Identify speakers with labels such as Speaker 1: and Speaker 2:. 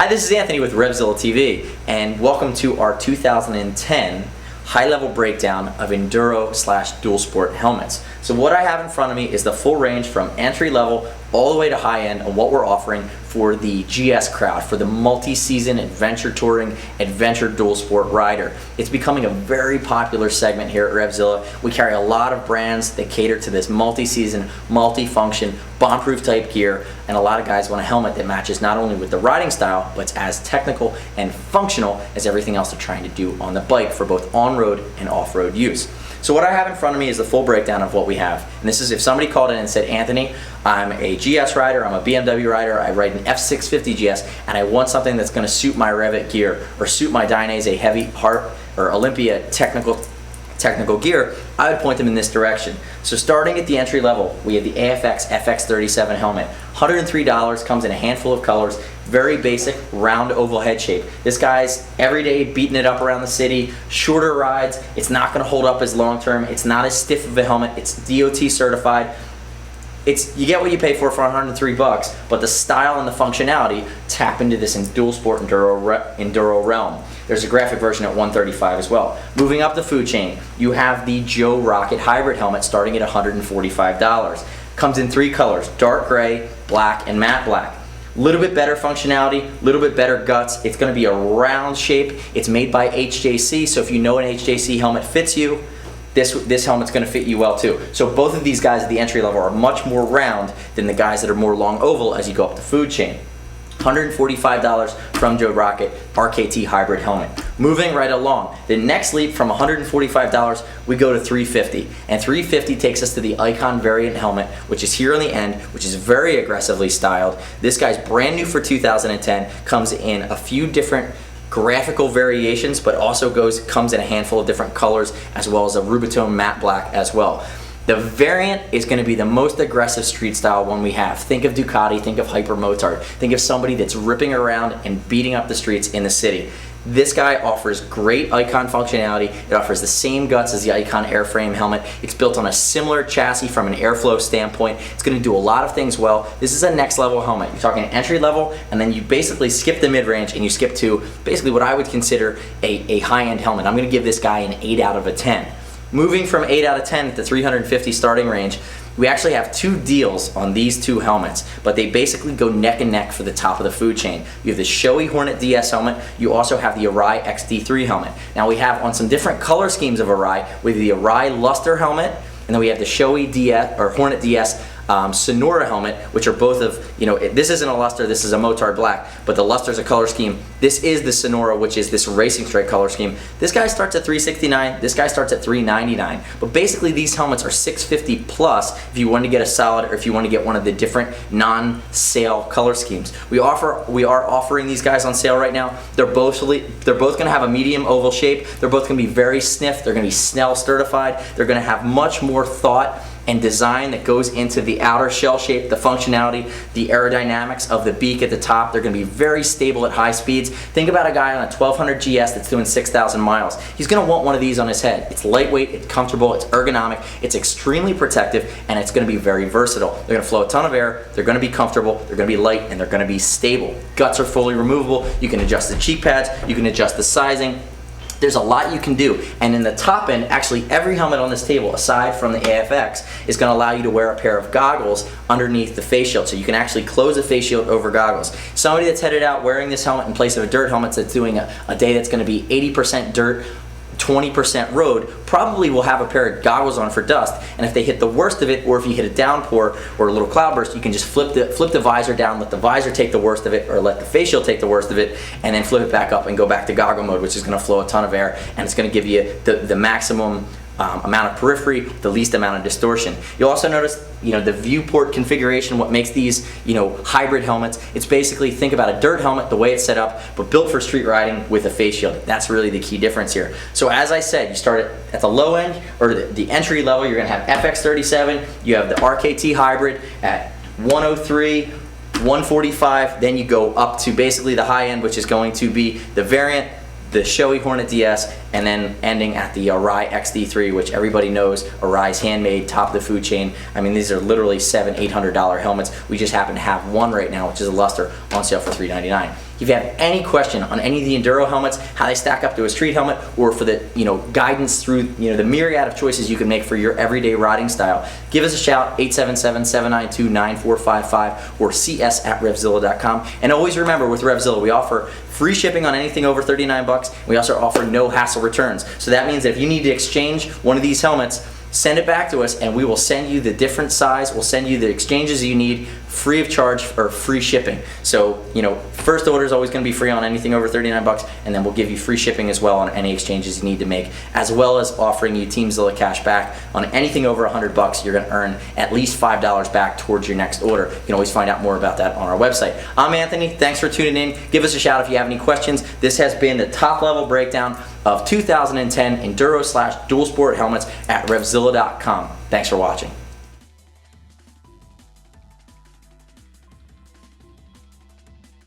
Speaker 1: Hi, this is Anthony with RevZillaTV, and welcome to our 2010 high-level breakdown of Enduro / dual sport helmets. So what I have in front of me is the full range from entry level all the way to high end on what we're offering for the GS crowd, for the multi-season adventure touring, adventure dual sport rider. It's becoming a very popular segment here at RevZilla. We carry a lot of brands that cater to this multi-season, multi-function, bomb-proof type gear, and a lot of guys want a helmet that matches not only with the riding style, but it's as technical and functional as everything else they're trying to do on the bike for both on-road and off-road use. So what I have in front of me is the full breakdown of what we have. And this is if somebody called in and said, Anthony, I'm a GS rider, I'm a BMW rider, I ride an F650 GS, and I want something that's going to suit my Revit gear or suit my Dainese Heavy Heart or Olympia technical gear, I would point them in this direction. So starting at the entry level, we have the AFX FX-37 helmet. $103, comes in a handful of colors, very basic round oval head shape. This guy's every day beating it up around the city, shorter rides, it's not going to hold up as long term, it's not as stiff of a helmet, it's DOT certified. You get what you pay for $103, but the style and the functionality tap into this in dual sport Enduro realm. There's a graphic version at $135 as well. Moving up the food chain, you have the Joe Rocket Hybrid helmet starting at $145. Comes in three colors, dark gray, black, and matte black. A little bit better functionality, a little bit better guts. It's going to be a round shape. It's made by HJC, so if you know an HJC helmet fits you, this helmet's going to fit you well too. So both of these guys at the entry level are much more round than the guys that are more long oval as you go up the food chain. $145 from Joe Rocket RKT Hybrid helmet. Moving right along, the next leap from $145 we go to $350, and $350 takes us to the Icon variant helmet, which is here on the end, which is very aggressively styled. This guy's brand new for 2010, comes in a few different graphical variations, but also comes in a handful of different colors, as well as a Rubitone matte black as well. The variant is going to be the most aggressive street style one we have. Think of Ducati, think of Hyper Motard, think of somebody that's ripping around and beating up the streets in the city. This guy offers great Icon functionality. It offers the same guts as the Icon airframe helmet. It's built on a similar chassis from an airflow standpoint. It's going to do a lot of things well. This is a next level helmet. You're talking entry level, and then you basically skip the mid-range and you skip to basically what I would consider a high-end helmet. I'm going to give this guy an 8 out of a 10. Moving from 8 out of 10 at the 350 starting range, we actually have two deals on these two helmets, but they basically go neck and neck for the top of the food chain. You have the Shoei Hornet DS helmet, you also have the Arai XD3 helmet. Now we have on some different color schemes of Arai, with the Arai Luster helmet, and then we have the Shoei DS, or Hornet DS Sonora helmet, which are both of, this isn't a luster, this is a motard black, but the luster is a color scheme. This is the Sonora, which is this racing strike color scheme. This guy starts at $369, this guy starts at $399, but basically these helmets are $650 plus if you want to get a solid or if you want to get one of the different non-sale color schemes. We are offering these guys on sale right now. They're both going to have a medium oval shape. They're both going to be very sniff. They're going to be Snell certified. They're going to have much more thought and design that goes into the outer shell shape, the functionality, the aerodynamics of the beak at the top. They're going to be very stable at high speeds. Think about a guy on a 1200 GS that's doing 6,000 miles. He's going to want one of these on his head. It's lightweight, it's comfortable, it's ergonomic, it's extremely protective, and it's going to be very versatile. They're going to flow a ton of air, they're going to be comfortable, they're going to be light, and they're going to be stable. Guts are fully removable. You can adjust the cheek pads, you can adjust the sizing. There's a lot you can do, and in the top end, actually every helmet on this table, aside from the AFX, is going to allow you to wear a pair of goggles underneath the face shield, so you can actually close the face shield over goggles. Somebody that's headed out wearing this helmet in place of a dirt helmet that's doing a day that's going to be 80% dirt, 20% road, probably will have a pair of goggles on for dust, and if they hit the worst of it, or if you hit a downpour or a little cloudburst, you can just flip the visor down, let the visor take the worst of it, or let the face shield take the worst of it, and then flip it back up and go back to goggle mode, which is going to flow a ton of air, and it's going to give you the maximum amount of periphery, the least amount of distortion. You'll also notice, the viewport configuration, what makes these, hybrid helmets. It's basically, think about a dirt helmet, the way it's set up, but built for street riding with a face shield. That's really the key difference here. So as I said, you start at the low end, or the entry level, you're going to have FX-37, you have the RKT Hybrid at 103, 145, then you go up to basically the high end, which is going to be the variant, the Shoei Hornet DS, and then ending at the Arai XD3, which everybody knows, Arai's handmade, top of the food chain. I mean, these are literally $700–800 helmets. We just happen to have one right now, which is a Luster, on sale for $399. If you have any question on any of the Enduro helmets, how they stack up to a street helmet, or for the guidance through the myriad of choices you can make for your everyday riding style, give us a shout, 877-792-9455 or cs@RevZilla.com. And always remember, with RevZilla, we offer free shipping on anything over 39 bucks. We also offer no hassle returns. So that means that if you need to exchange one of these helmets, send it back to us and we will send you the different size, we'll send you the exchanges you need free of charge or free shipping. So, first order is always going to be free on anything over 39 bucks, and then we'll give you free shipping as well on any exchanges you need to make, as well as offering you TeamZilla cash back on anything over 100 bucks. You're going to earn at least $5 back towards your next order. You can always find out more about that on our website. I'm Anthony. Thanks for tuning in. Give us a shout if you have any questions. This has been the top level breakdown of 2010 Enduro/dual sport helmets at RevZilla.com. Thanks for watching.